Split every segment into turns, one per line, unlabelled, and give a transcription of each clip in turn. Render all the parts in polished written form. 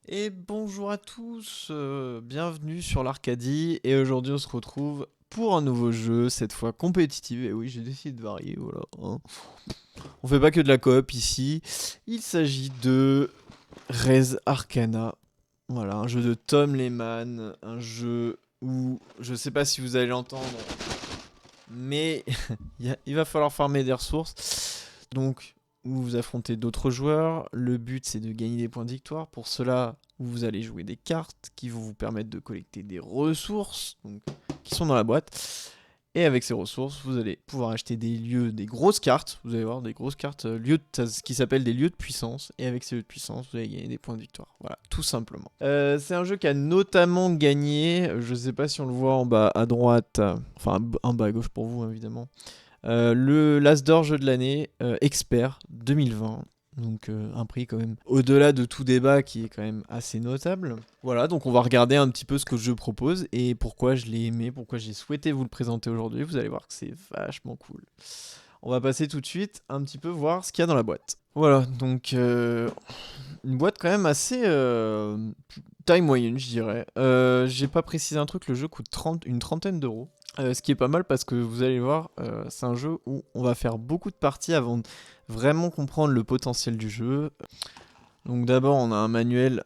Et bonjour à tous, bienvenue sur l'Arcadie et aujourd'hui on se retrouve pour un nouveau jeu, cette fois compétitif. Et oui, j'ai décidé de varier, voilà, hein. On fait pas que de la coop ici, il s'agit de Res Arcana. Voilà, un jeu de Tom Lehmann, un jeu où je sais pas si vous allez l'entendre, mais il va falloir farmer des ressources. Donc, vous affrontez d'autres joueurs. Le but, c'est de gagner des points de victoire. Pour cela, vous allez jouer des cartes qui vont vous permettre de collecter des ressources donc, qui sont dans la boîte. Et avec ces ressources, vous allez pouvoir acheter des lieux, des grosses cartes. Vous allez voir des grosses cartes, ce qui s'appelle des lieux de puissance. Et avec ces lieux de puissance, vous allez gagner des points de victoire. Voilà, tout simplement. C'est un jeu qui a notamment gagné, je sais pas si on le voit en bas à droite, enfin en bas à gauche pour vous évidemment, le l'As d'or jeu de l'année expert 2020. Donc un prix quand même au-delà de tout débat qui est quand même assez notable. Voilà, donc on va regarder un petit peu ce que je propose et pourquoi je l'ai aimé, pourquoi j'ai souhaité vous le présenter aujourd'hui. Vous allez voir que c'est vachement cool. On va passer tout de suite un petit peu voir ce qu'il y a dans la boîte. Voilà, donc une boîte quand même assez taille moyenne, je dirais. J'ai pas précisé un truc, le jeu coûte une trentaine d'euros. Ce qui est pas mal parce que vous allez voir, c'est un jeu où on va faire beaucoup de parties avant de vraiment comprendre le potentiel du jeu. Donc d'abord, on a un manuel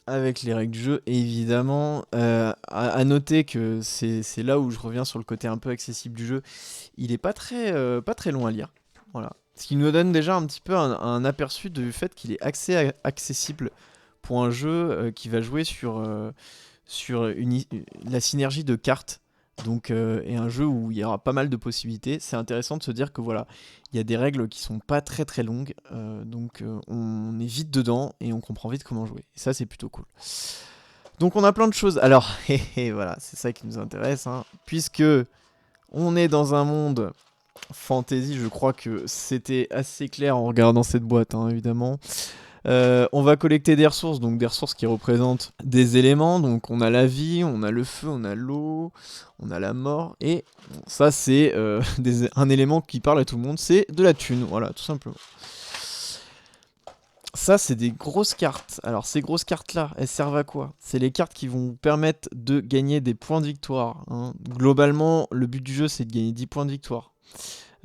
avec les règles du jeu, et évidemment, à noter que c'est là où je reviens sur le côté un peu accessible du jeu. Il est pas très long à lire. Voilà. Ce qui nous donne déjà un petit peu un aperçu du fait qu'il est accessible pour un jeu qui va jouer sur la synergie de cartes. Donc, et un jeu où il y aura pas mal de possibilités. C'est intéressant de se dire que voilà, il y a des règles qui sont pas très très longues, donc on est vite dedans et on comprend vite comment jouer. Et ça, c'est plutôt cool. Donc, on a plein de choses. Alors, et voilà, c'est ça qui nous intéresse, hein, puisque on est dans un monde fantasy. Je crois que c'était assez clair en regardant cette boîte, hein, évidemment. On va collecter des ressources, donc des ressources qui représentent des éléments. Donc on a la vie, on a le feu, on a l'eau, on a la mort. Et ça, c'est un élément qui parle à tout le monde, c'est de la thune. Voilà, tout simplement. Ça, c'est des grosses cartes. Alors, ces grosses cartes-là, elles servent à quoi? C'est les cartes qui vont vous permettre de gagner des points de victoire, hein. Globalement, le but du jeu, c'est de gagner 10 points de victoire.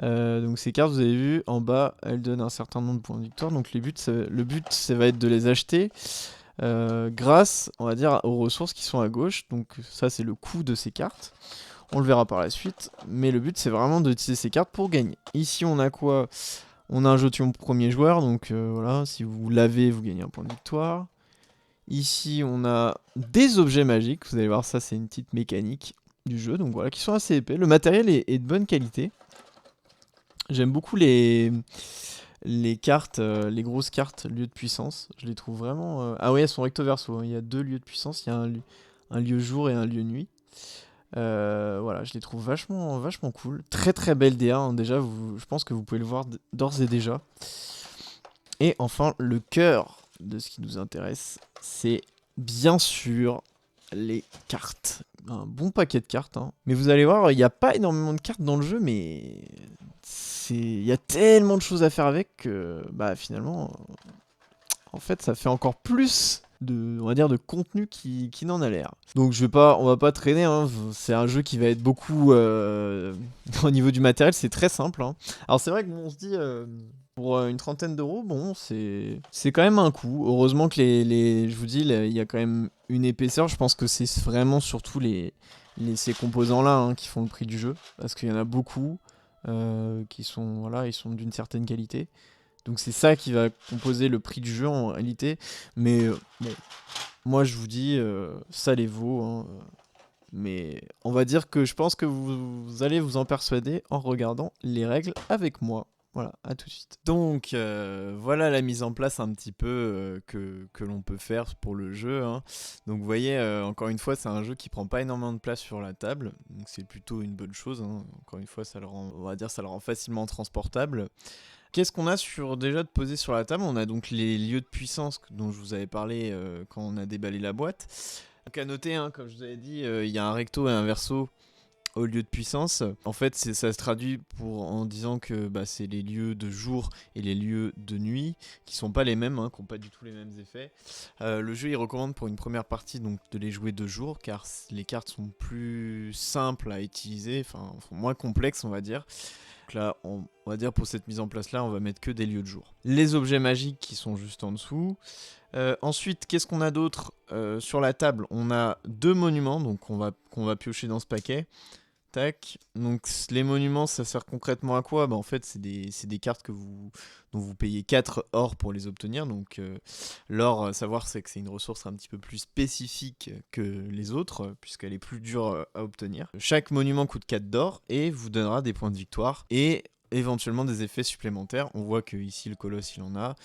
Donc ces cartes, vous avez vu, en bas, elles donnent un certain nombre de points de victoire. Donc le but, ça va être de les acheter grâce, on va dire, aux ressources qui sont à gauche. Donc ça, c'est le coût de ces cartes. On le verra par la suite. Mais le but, c'est vraiment d'utiliser ces cartes pour gagner. Ici, on a quoi? On a un jeton premier joueur. Donc voilà, si vous l'avez, vous gagnez un point de victoire. Ici, on a des objets magiques. Vous allez voir, ça, c'est une petite mécanique du jeu. Donc voilà, qui sont assez épais. Le matériel est de bonne qualité. J'aime beaucoup les cartes, les grosses cartes lieux de puissance. Je les trouve vraiment. Ah oui, elles sont recto verso, hein. Il y a deux lieux de puissance. Il y a un lieu jour et un lieu nuit. Voilà, je les trouve vachement cool. Très très belle DA, hein. Déjà, je pense que vous pouvez le voir d'ores et déjà. Et enfin, le cœur de ce qui nous intéresse, c'est bien sûr les cartes. Un bon paquet de cartes, hein. Mais vous allez voir, il n'y a pas énormément de cartes dans le jeu, mais il y a tellement de choses à faire avec que bah finalement en fait ça fait encore plus de on va dire de contenu qui n'en a l'air. Donc on va pas traîner, hein. C'est un jeu qui va être beaucoup au niveau du matériel, c'est très simple, hein. Alors c'est vrai que bon, on se dit pour une trentaine d'euros, bon, c'est quand même un coup. Heureusement que je vous dis, il y a quand même une épaisseur. Je pense que c'est vraiment surtout ces composants-là, hein, qui font le prix du jeu. Parce qu'il y en a beaucoup qui sont, voilà, ils sont d'une certaine qualité. Donc c'est ça qui va composer le prix du jeu en réalité. Mais bon, moi je vous dis, ça les vaut, hein. Mais on va dire que je pense que vous allez vous en persuader en regardant les règles avec moi. Voilà, à tout de suite. Donc voilà la mise en place un petit peu que l'on peut faire pour le jeu, hein. Donc vous voyez, encore une fois, c'est un jeu qui prend pas énormément de place sur la table. Donc c'est plutôt une bonne chose, hein. Encore une fois, ça le rend, on va dire, ça le rend facilement transportable. Qu'est-ce qu'on a déjà de posé sur la table? On a donc les lieux de puissance dont je vous avais parlé quand on a déballé la boîte. Donc à noter, hein, comme je vous avais dit, il y a un recto et un verso aux lieux de puissance. En fait, ça se traduit en disant que c'est les lieux de jour et les lieux de nuit qui sont pas les mêmes, qui n'ont pas du tout les mêmes effets. Le jeu, il recommande pour une première partie donc de les jouer de jour, car les cartes sont plus simples à utiliser, enfin moins complexes, on va dire. Donc là, on va dire pour cette mise en place là, on va mettre que des lieux de jour. Les objets magiques qui sont juste en dessous. Ensuite, qu'est-ce qu'on a d'autre sur la table? On a 2 monuments donc qu'on va piocher dans ce paquet. Tac. Donc les monuments, ça sert concrètement à quoi? En fait, c'est des cartes dont vous payez 4 or pour les obtenir. Donc l'or, savoir c'est que c'est une ressource un petit peu plus spécifique que les autres, puisqu'elle est plus dure à obtenir. Chaque monument coûte 4 d'or et vous donnera des points de victoire et éventuellement des effets supplémentaires. On voit que ici le colosse il en a,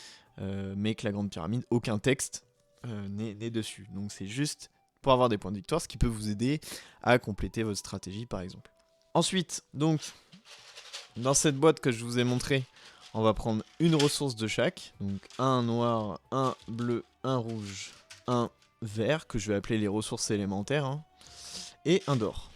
mais que la grande pyramide, aucun texte n'est dessus. Donc c'est juste pour avoir des points de victoire, ce qui peut vous aider à compléter votre stratégie par exemple. Ensuite, donc, dans cette boîte que je vous ai montré, on va prendre une ressource de chaque. Donc un noir, un bleu, un rouge, un vert, que je vais appeler les ressources élémentaires, et un d'or,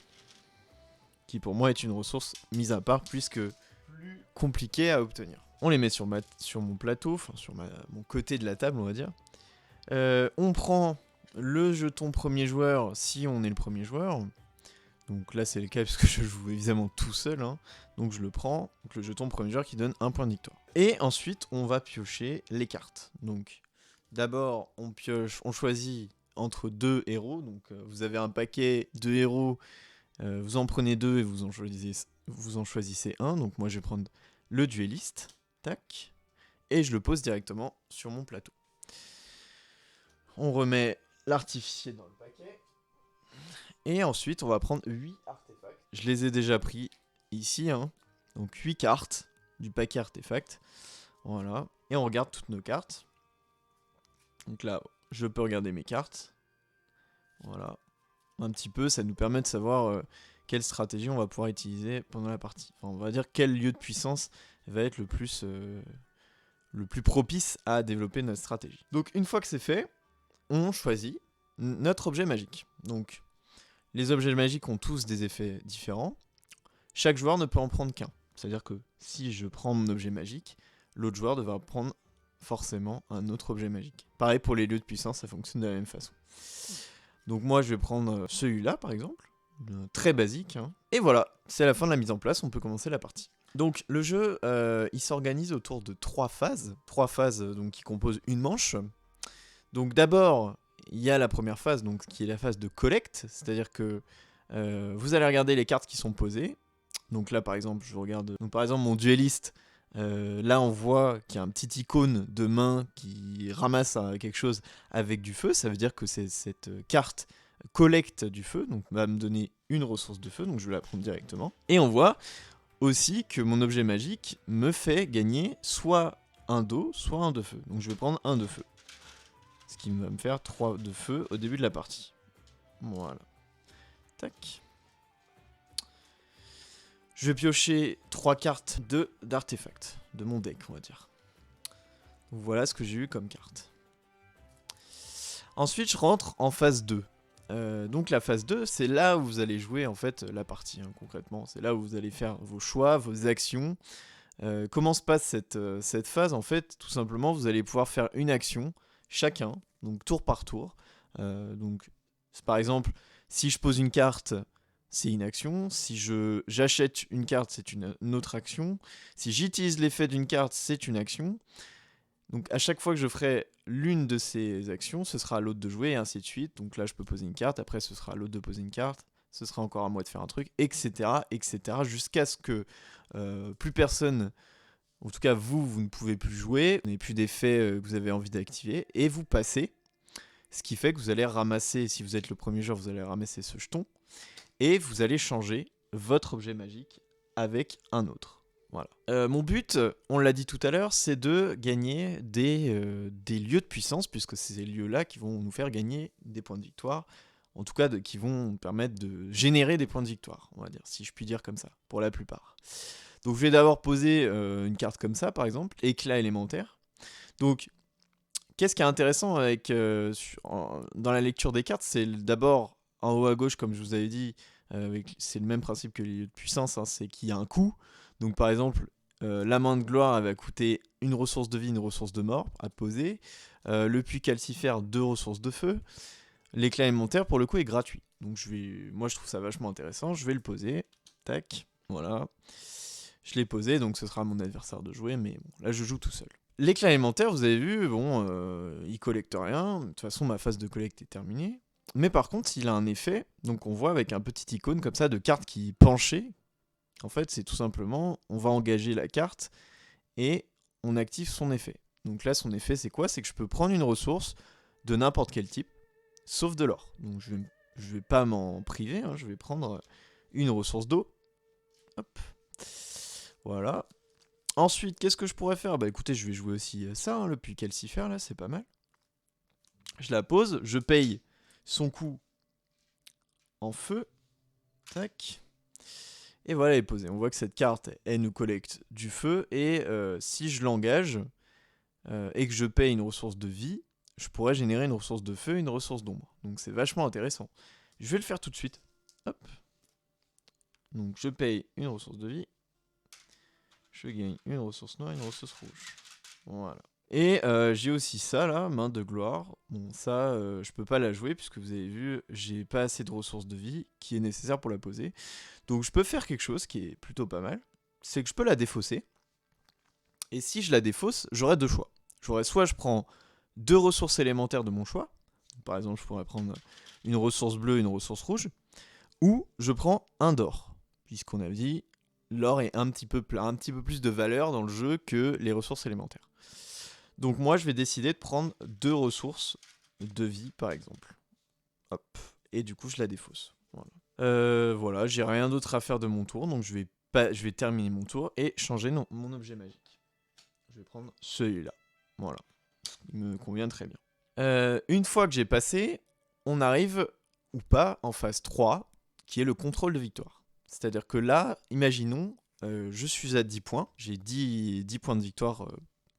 qui pour moi est une ressource mise à part puisque plus compliquée à obtenir. On les met sur mon plateau, enfin sur mon côté de la table on va dire. On prend le jeton premier joueur si on est le premier joueur. Donc là c'est le cas puisque je joue évidemment tout seul. Donc je le prends. Donc le jeton premier joueur qui donne un point de victoire. Et ensuite on va piocher les cartes. Donc d'abord on choisit entre 2 héros. Donc vous avez un paquet de héros. Vous en prenez 2 et vous en choisissez un. Donc moi je vais prendre le duelliste. Tac. Et je le pose directement sur mon plateau. On remet l'artificier dans le paquet. Et ensuite, on va prendre 8 artefacts. Je les ai déjà pris ici. Donc 8 cartes du paquet artefacts. Voilà. Et on regarde toutes nos cartes. Donc là, je peux regarder mes cartes. Voilà. Un petit peu, ça nous permet de savoir quelle stratégie on va pouvoir utiliser pendant la partie. Enfin, on va dire quel lieu de puissance va être le plus propice à développer notre stratégie. Donc une fois que c'est fait, on choisit notre objet magique. Donc, les objets magiques ont tous des effets différents. Chaque joueur ne peut en prendre qu'un. C'est-à-dire que si je prends mon objet magique, l'autre joueur devra prendre forcément un autre objet magique. Pareil pour les lieux de puissance, ça fonctionne de la même façon. Donc moi, je vais prendre celui-là, par exemple. Très basique. Et voilà, c'est la fin de la mise en place, on peut commencer la partie. Donc le jeu, il s'organise autour de 3 phases. 3 phases donc, qui composent une manche. Donc d'abord, il y a la première phase, donc, qui est la phase de collecte, c'est-à-dire que vous allez regarder les cartes qui sont posées. Donc là, par exemple, je regarde par exemple mon duelliste. Là, on voit qu'il y a un petit icône de main qui ramasse quelque chose avec du feu. Ça veut dire que cette carte collecte du feu, donc va me donner une ressource de feu, donc je vais la prendre directement. Et on voit aussi que mon objet magique me fait gagner soit un d'eau, soit un de feu. Donc je vais prendre un de feu. Ce qui va me faire 3 de feu au début de la partie. Voilà. Tac. Je vais piocher 3 cartes d'artefacts. De mon deck, on va dire. Donc voilà ce que j'ai eu comme carte. Ensuite, je rentre en phase 2. Donc la phase 2, c'est là où vous allez jouer en fait la partie, concrètement. C'est là où vous allez faire vos choix, vos actions. Comment se passe cette phase? En fait, tout simplement, vous allez pouvoir faire une action chacun, donc tour par tour. Donc, par exemple, si je pose une carte, c'est une action. Si j'achète une carte, c'est une autre action. Si j'utilise l'effet d'une carte, c'est une action. Donc à chaque fois que je ferai l'une de ces actions, ce sera à l'autre de jouer et ainsi de suite. Donc là, je peux poser une carte, après ce sera à l'autre de poser une carte, ce sera encore à moi de faire un truc, etc. Jusqu'à ce que plus personne... En tout cas, vous ne pouvez plus jouer, vous n'avez plus d'effets que vous avez envie d'activer, et vous passez, ce qui fait que vous allez ramasser, si vous êtes le premier joueur, vous allez ramasser ce jeton, et vous allez changer votre objet magique avec un autre. Voilà. Mon but, on l'a dit tout à l'heure, c'est de gagner des lieux de puissance, puisque c'est ces lieux-là qui vont nous faire gagner des points de victoire, en tout cas qui vont nous permettre de générer des points de victoire, on va dire, si je puis dire comme ça, pour la plupart. Donc je vais d'abord poser une carte comme ça, par exemple, éclat élémentaire. Donc, qu'est-ce qui est intéressant dans la lecture des cartes, c'est d'abord, en haut à gauche, comme je vous avais dit, C'est le même principe que les lieux de puissance, hein, c'est qu'il y a un coût. Donc par exemple, la main de gloire, elle va coûter une ressource de vie, une ressource de mort à poser. Le puits calcifère, 2 ressources de feu. L'éclat élémentaire, pour le coup, est gratuit. Donc moi, je trouve ça vachement intéressant. Je vais le poser. Tac, voilà. Je l'ai posé, donc ce sera à mon adversaire de jouer, mais bon, là, je joue tout seul. L'éclat élémentaire, vous avez vu, bon, il collecte rien. De toute façon, ma phase de collecte est terminée. Mais par contre, il a un effet. Donc on voit avec un petit icône comme ça de carte qui penchait. En fait, c'est tout simplement, on va engager la carte et on active son effet. Donc là, son effet, c'est quoi? C'est que je peux prendre une ressource de n'importe quel type, sauf de l'or. Donc je vais pas m'en priver, hein, je vais prendre une ressource d'eau. Hop. Voilà. Ensuite, qu'est-ce que je pourrais faire? Bah écoutez, je vais jouer aussi ça, hein, le puits calcifère, là, c'est pas mal. Je la pose, je paye son coût en feu. Tac. Et voilà, elle est posée. On voit que cette carte, elle nous collecte du feu. Et si je l'engage et que je paye une ressource de vie, je pourrais générer une ressource de feu et une ressource d'ombre. Donc c'est vachement intéressant. Je vais le faire tout de suite. Hop. Donc je paye une ressource de vie. Je gagne une ressource noire et une ressource rouge. Voilà. Et j'ai aussi ça là, main de gloire. Bon, ça, je peux pas la jouer puisque vous avez vu, j'ai pas assez de ressources de vie qui est nécessaire pour la poser. Donc je peux faire quelque chose qui est plutôt pas mal. C'est que je peux la défausser. Et si je la défausse, j'aurai 2 choix. Soit je prends 2 ressources élémentaires de mon choix. Par exemple, je pourrais prendre une ressource bleue et une ressource rouge. Ou je prends un d'or. Puisqu'on a dit, l'or est un petit peu plus de valeur dans le jeu que les ressources élémentaires. Donc moi, je vais décider de prendre 2 ressources de vie, par exemple. Hop. Et du coup, je la défausse. Voilà, j'ai rien d'autre à faire de mon tour, donc je vais terminer mon tour et changer mon objet magique. Je vais prendre celui-là. Voilà. Il me convient très bien. Une fois que j'ai passé, on arrive, ou pas, en phase 3, qui est le contrôle de victoire. C'est-à-dire que là, imaginons, je suis à 10 points, j'ai 10 points de victoire,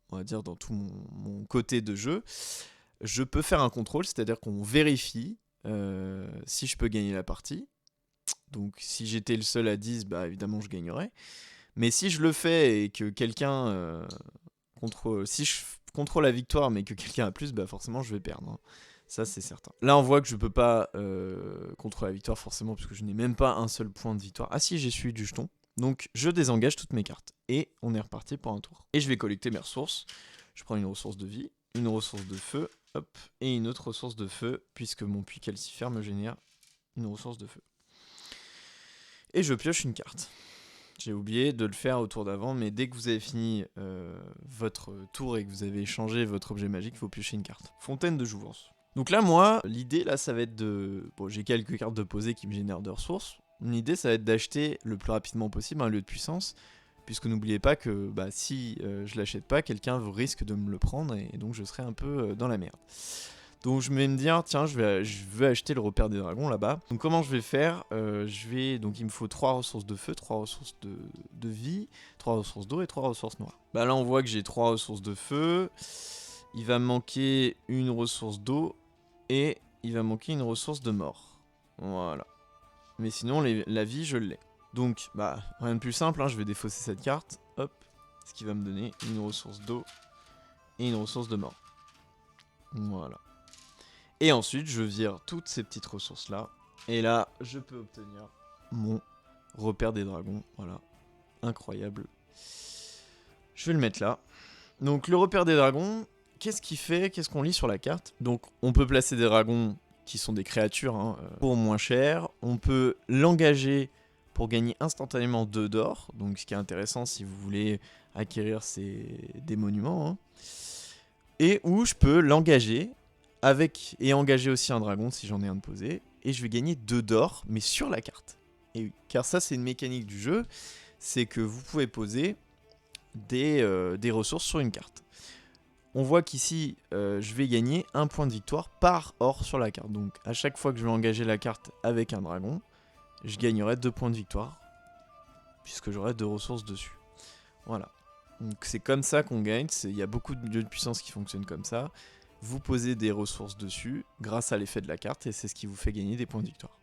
on va dire, dans tout mon côté de jeu. Je peux faire un contrôle, c'est-à-dire qu'on vérifie si je peux gagner la partie. Donc si j'étais le seul à 10, bah évidemment je gagnerais. Mais si je le fais et que quelqu'un si je contrôle la victoire mais que quelqu'un a plus, bah forcément je vais perdre, hein. Ça c'est certain. Là on voit que je peux pas contrôler la victoire forcément puisque je n'ai même pas un seul point de victoire. Ah si, j'ai celui du jeton. Donc je désengage toutes mes cartes. Et on est reparti pour un tour. Et je vais collecter mes ressources. Je prends une ressource de vie, une ressource de feu, hop, et une autre ressource de feu puisque mon puits calcifère me génère une ressource de feu. Et je pioche une carte. J'ai oublié de le faire au tour d'avant, mais dès que vous avez fini votre tour et que vous avez échangé votre objet magique, il faut piocher une carte. Fontaine de jouvence. Donc là, moi, l'idée, là, ça va être de... Bon, j'ai quelques cartes de posée qui me génèrent de ressources. L'idée, ça va être d'acheter le plus rapidement possible un lieu de puissance, puisque n'oubliez pas que si je l'achète pas, quelqu'un risque de me le prendre, et donc je serai un peu dans la merde. Donc je vais me dire, tiens, je veux acheter le repère des dragons là-bas. Donc comment je vais faire donc il me faut 3 ressources de feu, 3 ressources de vie, 3 ressources d'eau et 3 ressources noires. Bah là on voit que j'ai 3 ressources de feu, il va me manquer une ressource d'eau et il va me manquer une ressource de mort. Voilà. Mais sinon la vie je l'ai. Donc rien de plus simple, hein, je vais défausser cette carte, hop, ce qui va me donner une ressource d'eau et une ressource de mort. Voilà. Et ensuite, je vire toutes ces petites ressources-là. Et là, je peux obtenir mon repère des dragons. Voilà. Incroyable. Je vais le mettre là. Donc, le repère des dragons, qu'est-ce qu'il fait? Qu'est-ce qu'on lit sur la carte? Donc, on peut placer des dragons qui sont des créatures pour moins cher. On peut l'engager pour gagner instantanément 2 d'or. Donc, ce qui est intéressant si vous voulez acquérir des monuments. Hein. Et où je peux l'engager et engager aussi un dragon si j'en ai un de posé, et je vais gagner 2 d'or, mais sur la carte. Et oui, car ça c'est une mécanique du jeu, c'est que vous pouvez poser des ressources sur une carte. On voit qu'ici, je vais gagner 1 point de victoire par or sur la carte. Donc à chaque fois que je vais engager la carte avec un dragon, je gagnerai 2 points de victoire, puisque j'aurai 2 ressources dessus. Voilà. Donc c'est comme ça qu'on gagne, il y a beaucoup de lieux de puissance qui fonctionnent comme ça. Vous posez des ressources dessus grâce à l'effet de la carte et c'est ce qui vous fait gagner des points de victoire.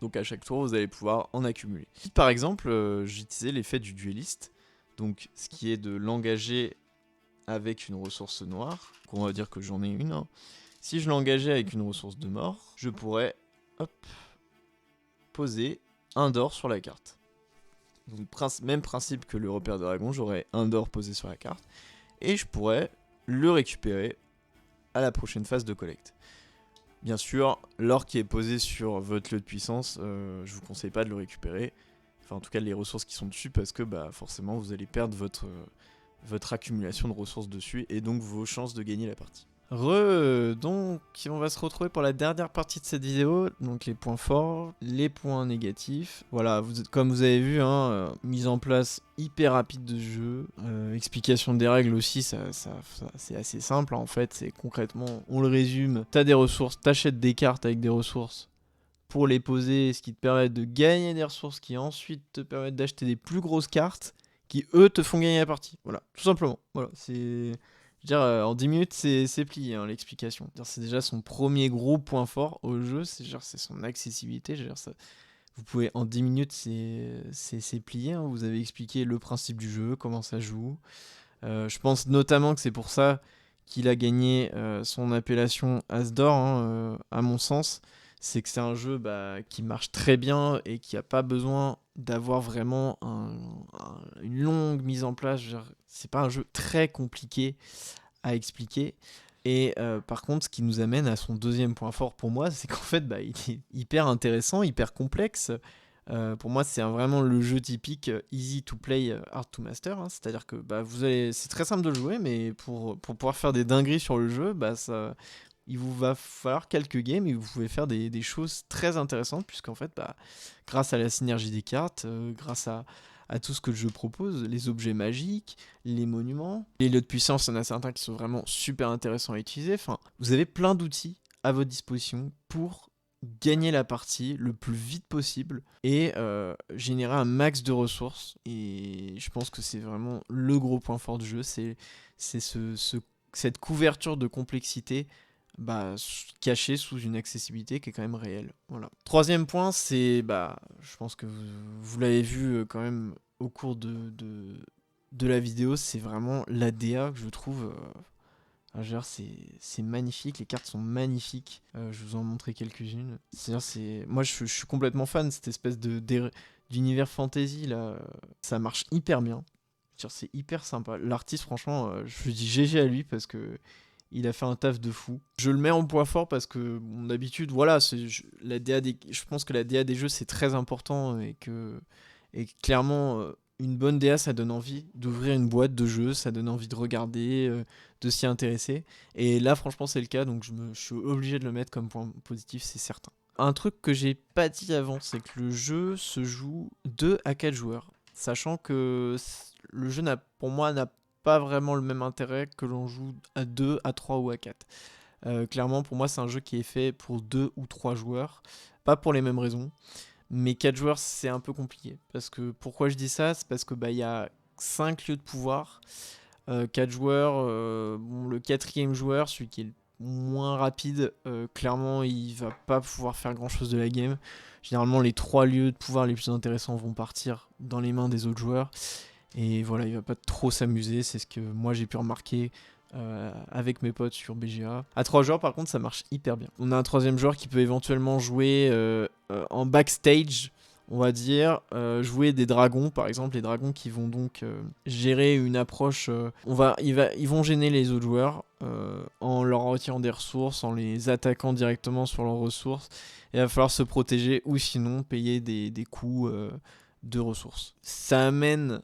Donc à chaque tour, vous allez pouvoir en accumuler. Par exemple, j'utilisais l'effet du dueliste, donc ce qui est de l'engager avec une ressource noire. Donc on va dire que j'en ai une. Hein. Si je l'engageais avec une ressource de mort, je pourrais poser un d'or sur la carte. Donc même principe que le repère de dragon, j'aurais un d'or posé sur la carte. Et je pourrais le récupérer à la prochaine phase de collecte. Bien sûr, l'or qui est posé sur votre lieu de puissance, je vous conseille pas de le récupérer. Enfin, en tout cas, les ressources qui sont dessus, parce que forcément, vous allez perdre votre accumulation de ressources dessus, et donc vos chances de gagner la partie. Donc on va se retrouver pour la dernière partie de cette vidéo, donc les points forts, les points négatifs. Voilà, comme vous avez vu, hein, mise en place hyper rapide de jeu, explication des règles aussi, c'est assez simple en fait, c'est concrètement, on le résume, t'as des ressources, t'achètes des cartes avec des ressources pour les poser, ce qui te permet de gagner des ressources qui ensuite te permettent d'acheter des plus grosses cartes qui eux te font gagner la partie. Voilà, tout simplement, voilà, c'est... Je veux dire, en 10 minutes, c'est plié, hein, l'explication. C'est déjà son premier gros point fort au jeu, c'est son accessibilité. Vous pouvez, en 10 minutes, c'est plié. Hein, vous avez expliqué le principe du jeu, comment ça joue. Je pense notamment que c'est pour ça qu'il a gagné son appellation As d'or, hein, à mon sens. C'est que c'est un jeu qui marche très bien et qui n'a pas besoin d'avoir vraiment une longue mise en place. C'est pas un jeu très compliqué à expliquer. Et par contre, ce qui nous amène à son deuxième point fort pour moi, c'est qu'en fait, il est hyper intéressant, hyper complexe. Pour moi, c'est vraiment le jeu typique easy to play, hard to master. Hein. C'est-à-dire que c'est très simple de le jouer, mais pour pouvoir faire des dingueries sur le jeu, il vous va falloir quelques games et vous pouvez faire des choses très intéressantes, puisqu'en fait, grâce à la synergie des cartes, grâce à tout ce que le jeu propose, les objets magiques, les monuments, les lieux de puissance, il y en a certains qui sont vraiment super intéressants à utiliser. Enfin, vous avez plein d'outils à votre disposition pour gagner la partie le plus vite possible et générer un max de ressources. Et je pense que c'est vraiment le gros point fort du jeu, c'est cette couverture de complexité cachée sous une accessibilité qui est quand même réelle. Voilà. Troisième point, c'est, je pense que vous l'avez vu quand même au cours de la vidéo, c'est vraiment l'ADA que je trouve... c'est magnifique, les cartes sont magnifiques. Je vous en montrer quelques-unes. Moi, je suis complètement fan de cette espèce d'univers fantasy là. Ça marche hyper bien. C'est hyper sympa. L'artiste, franchement, je dis GG à lui parce que il a fait un taf de fou. Je le mets en point fort parce que, d'habitude, voilà, je pense que la DA des jeux c'est très important et clairement. Une bonne DA, ça donne envie d'ouvrir une boîte de jeux, ça donne envie de regarder, de s'y intéresser. Et là, franchement, c'est le cas, donc je suis obligé de le mettre comme point positif, c'est certain. Un truc que j'ai pas dit avant, c'est que le jeu se joue 2 à 4 joueurs. Sachant que le jeu, pour moi, n'a pas vraiment le même intérêt que l'on joue à 2, à 3 ou à 4. Clairement, pour moi, c'est un jeu qui est fait pour 2 ou 3 joueurs. Pas pour les mêmes raisons. Mais 4 joueurs, c'est un peu compliqué. Parce que pourquoi je dis ça, c'est parce que y a 5 lieux de pouvoir. 4 joueurs, le 4e joueur, celui qui est le moins rapide, clairement, il va pas pouvoir faire grand chose de la game. Généralement, les 3 lieux de pouvoir les plus intéressants vont partir dans les mains des autres joueurs. Et voilà, il va pas trop s'amuser. C'est ce que moi j'ai pu remarquer avec mes potes sur BGA. À 3 joueurs, par contre, ça marche hyper bien. On a un 3e joueur qui peut éventuellement jouer en backstage, on va dire, jouer des dragons, par exemple, les dragons qui vont donc gérer une approche. Ils vont gêner les autres joueurs en leur retirant des ressources, en les attaquant directement sur leurs ressources. Et il va falloir se protéger ou sinon payer des coûts de ressources. Ça amène...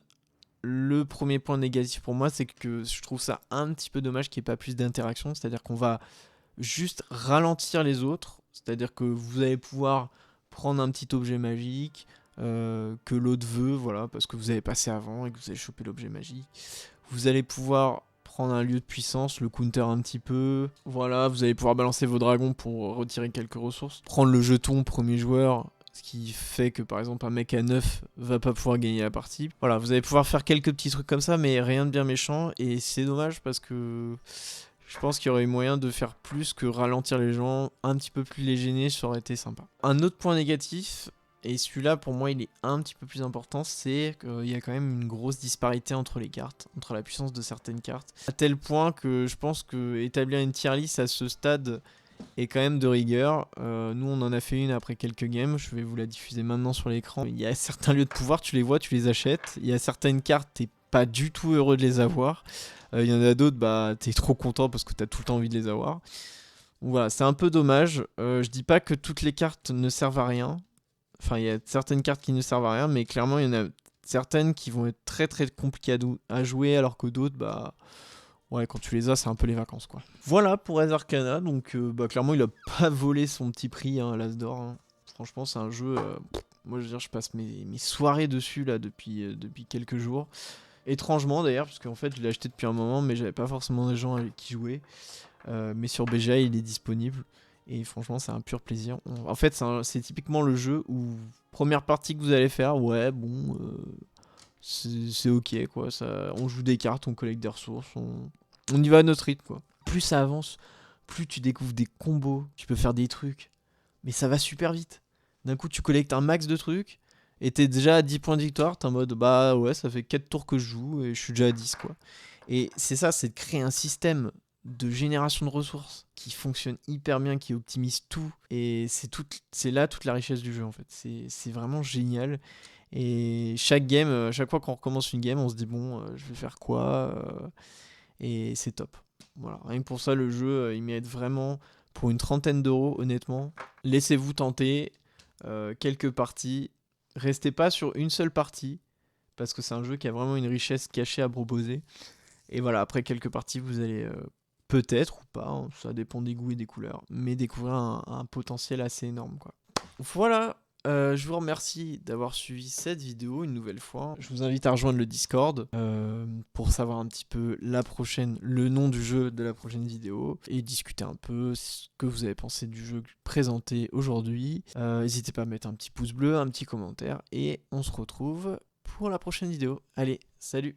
Le premier point négatif pour moi, c'est que je trouve ça un petit peu dommage qu'il n'y ait pas plus d'interaction. C'est-à-dire qu'on va juste ralentir les autres. C'est-à-dire que vous allez pouvoir prendre un petit objet magique que l'autre veut, voilà, parce que vous avez passé avant et que vous avez chopé l'objet magique. Vous allez pouvoir prendre un lieu de puissance, le counter un petit peu. Voilà, vous allez pouvoir balancer vos dragons pour retirer quelques ressources. Prendre le jeton premier joueur. Ce qui fait que par exemple un mec à 9 va pas pouvoir gagner la partie. Voilà, vous allez pouvoir faire quelques petits trucs comme ça, mais rien de bien méchant. Et c'est dommage parce que Je pense qu'il y aurait eu moyen de faire plus que ralentir les gens, un petit peu plus les gêner, ça aurait été sympa. Un autre point négatif, et celui-là pour moi il est un petit peu plus important, c'est qu'il y a quand même une grosse disparité entre les cartes, entre la puissance de certaines cartes, à tel point que je pense que établir une tier list à ce stade est quand même de rigueur. Nous on en a fait une après quelques games, je vais vous la diffuser maintenant sur l'écran. Il y a certains lieux de pouvoir, tu les vois, tu les achètes, il y a certaines cartes, t'es pas du tout heureux de les avoir. Il y en a d'autres, bah t'es trop content parce que t'as tout le temps envie de les avoir. Donc voilà, c'est un peu dommage. Je dis pas que toutes les cartes ne servent à rien. Enfin, il y a certaines cartes qui ne servent à rien, mais clairement, il y en a certaines qui vont être très très compliquées à jouer, alors que d'autres, bah ouais, quand tu les as, c'est un peu les vacances, quoi. Voilà pour Res Arcana, donc bah clairement, il a pas volé son petit prix, hein, l'As d'or. Hein. Franchement, c'est un jeu. Moi, je veux dire, je passe mes soirées dessus là depuis quelques jours. Étrangement d'ailleurs, parce qu'en fait je l'ai acheté depuis un moment, mais j'avais pas forcément des gens avec qui jouer. Mais sur BGA il est disponible. Et franchement c'est un pur plaisir. En fait c'est typiquement le jeu où première partie que vous allez faire, ouais bon, c'est ok quoi. On joue des cartes, on collecte des ressources, on y va à notre rythme quoi. Plus ça avance, plus tu découvres des combos, tu peux faire des trucs. Mais ça va super vite. D'un coup tu collectes un max de trucs. Et t'es déjà à 10 points de victoire, t'es en mode bah ouais, ça fait 4 tours que je joue et je suis déjà à 10 quoi. Et c'est ça, c'est de créer un système de génération de ressources qui fonctionne hyper bien, qui optimise tout. Et c'est là toute la richesse du jeu en fait. C'est vraiment génial. Et chaque game, chaque fois qu'on recommence une game, on se dit bon, je vais faire quoi et c'est top. Voilà, rien que pour ça, le jeu, il mérite vraiment pour une trentaine d'euros, honnêtement. Laissez-vous tenter quelques parties. Restez pas sur une seule partie, parce que c'est un jeu qui a vraiment une richesse cachée à proposer. Et voilà, après quelques parties, vous allez peut-être ou pas, hein, ça dépend des goûts et des couleurs, mais découvrir un potentiel assez énorme, quoi. Voilà, je vous remercie d'avoir suivi cette vidéo une nouvelle fois. Je vous invite à rejoindre le Discord pour savoir un petit peu le nom du jeu de la prochaine vidéo et discuter un peu ce que vous avez pensé du jeu présenté aujourd'hui. N'hésitez pas à mettre un petit pouce bleu, un petit commentaire et on se retrouve pour la prochaine vidéo. Allez, salut!